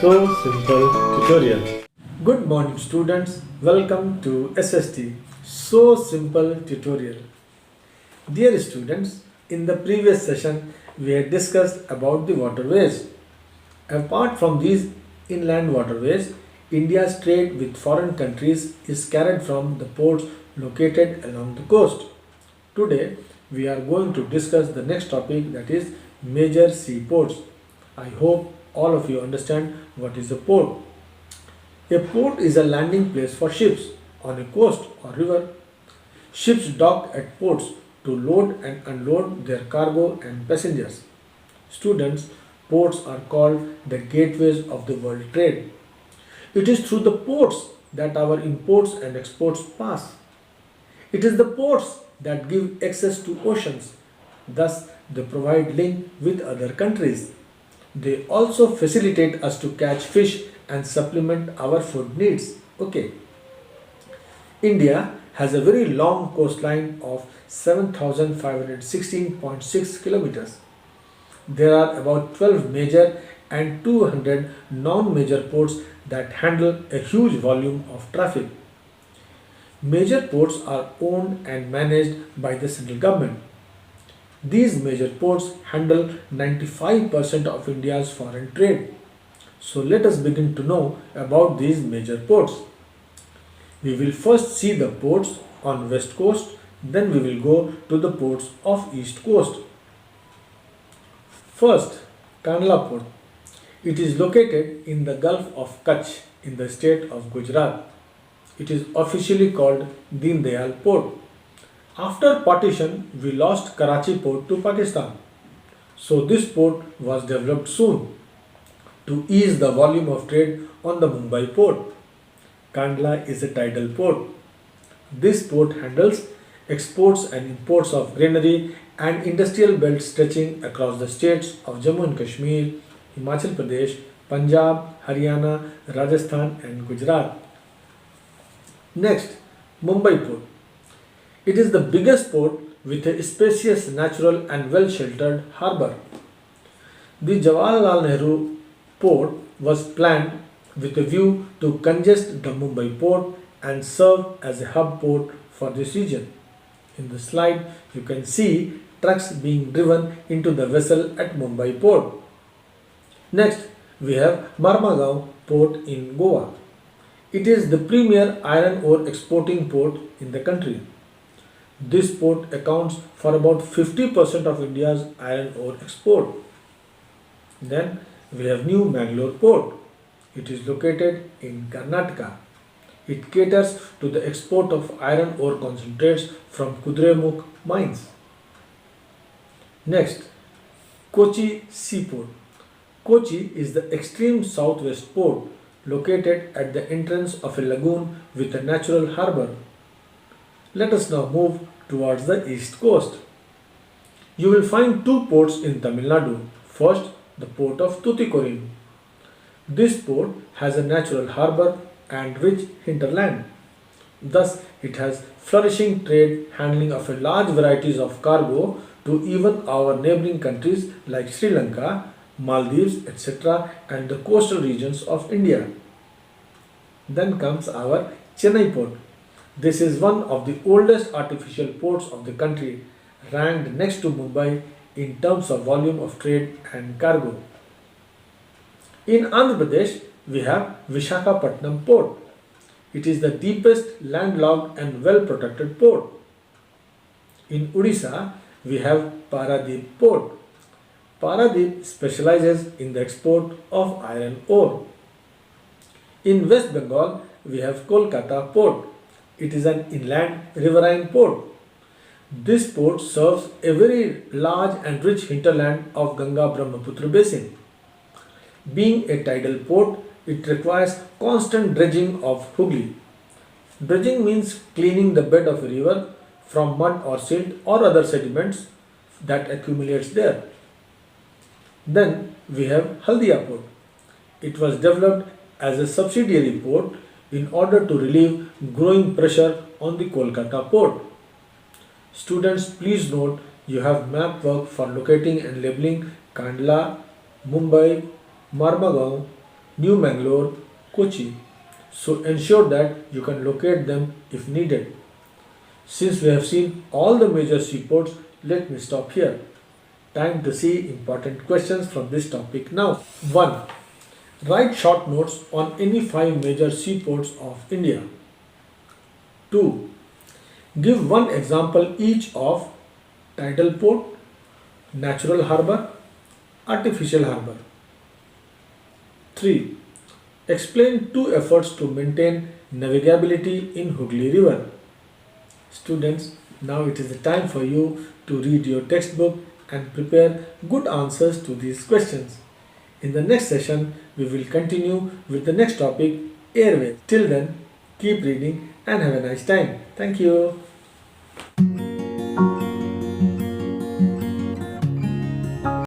So Simple tutorial. Good morning students, welcome to SST So Simple tutorial. Dear students, in the previous session we had discussed about the waterways. Apart from these inland waterways, India's trade with foreign countries is carried from the ports located along the coast. Today we are going to discuss the next topic, that is major seaports. I hope all of you understand what is a port. A port is a landing place for ships on a coast or river. Ships dock at ports to load and unload their cargo and passengers. Students, ports are called the gateways of the world trade. It is through the ports that our imports and exports pass. It is the ports that give access to oceans. Thus, they provide link with other countries. They also facilitate us to catch fish and supplement our food needs. Okay. India has a very long coastline of 7,516.6 kilometers. There are about 12 major and 200 non-major ports that handle a huge volume of traffic. Major ports are owned and managed by the central government. These major ports handle 95% of India's foreign trade. So let us begin to know about these major ports. We will first see the ports on west coast, then we will go to the ports of east coast. First, Kandla Port. It is located in the Gulf of Kutch in the state of Gujarat. It is officially called Deen Dayal Port. After partition, we lost Karachi Port to Pakistan. So this port was developed soon to ease the volume of trade on the Mumbai Port. Kandla is a tidal port. This port handles exports and imports of granary and industrial belts stretching across the states of Jammu and Kashmir, Himachal Pradesh, Punjab, Haryana, Rajasthan and Gujarat. Next, Mumbai Port. It is the biggest port with a spacious, natural and well-sheltered harbour. The Jawaharlal Nehru Port was planned with a view to congest the Mumbai Port and serve as a hub port for this region. In the slide, you can see trucks being driven into the vessel at Mumbai Port. Next, we have Marmagaon Port in Goa. It is the premier iron ore exporting port in the country. This port accounts for about 50% of India's iron ore export. Then we have New Mangalore Port. It is located in Karnataka. It caters to the export of iron ore concentrates from Kudremukh mines. Next, Kochi Seaport. Kochi is the extreme southwest port located at the entrance of a lagoon with a natural harbour. Let us now move towards the east coast. You will find two ports in Tamil Nadu. First, the port of Tuticorin. This port has a natural harbour and rich hinterland. Thus, it has flourishing trade handling of a large varieties of cargo to even our neighbouring countries like Sri Lanka, Maldives, etc. and the coastal regions of India. Then comes our Chennai Port. This is one of the oldest artificial ports of the country, ranked next to Mumbai in terms of volume of trade and cargo. In Andhra Pradesh, we have Visakhapatnam Port. It is the deepest landlocked and well-protected port. In Odisha, we have Paradip Port. Paradip specializes in the export of iron ore. In West Bengal, we have Kolkata Port. It is an inland riverine port. This port serves a very large and rich hinterland of Ganga-Brahmaputra basin. Being a tidal port, it requires constant dredging of Hooghly. Dredging means cleaning the bed of a river from mud or silt or other sediments that accumulates there. Then we have Haldia Port. It was developed as a subsidiary port in order to relieve growing pressure on the Kolkata Port. Students, please note you have map work for locating and labeling Kandla, Mumbai, Marmagaon, New Mangalore, Kochi. So ensure that you can locate them if needed. Since we have seen all the major seaports, let me stop here. Time to see important questions from this topic now. 1. Write short notes on any 5 major seaports of India. 2. Give one example each of tidal port, natural harbour, artificial harbour. 3. Explain 2 efforts to maintain navigability in Hooghly River. Students, now it is the time for you to read your textbook and prepare good answers to these questions. In the next session, we will continue with the next topic, airways. Till then, keep reading and have a nice time. Thank you.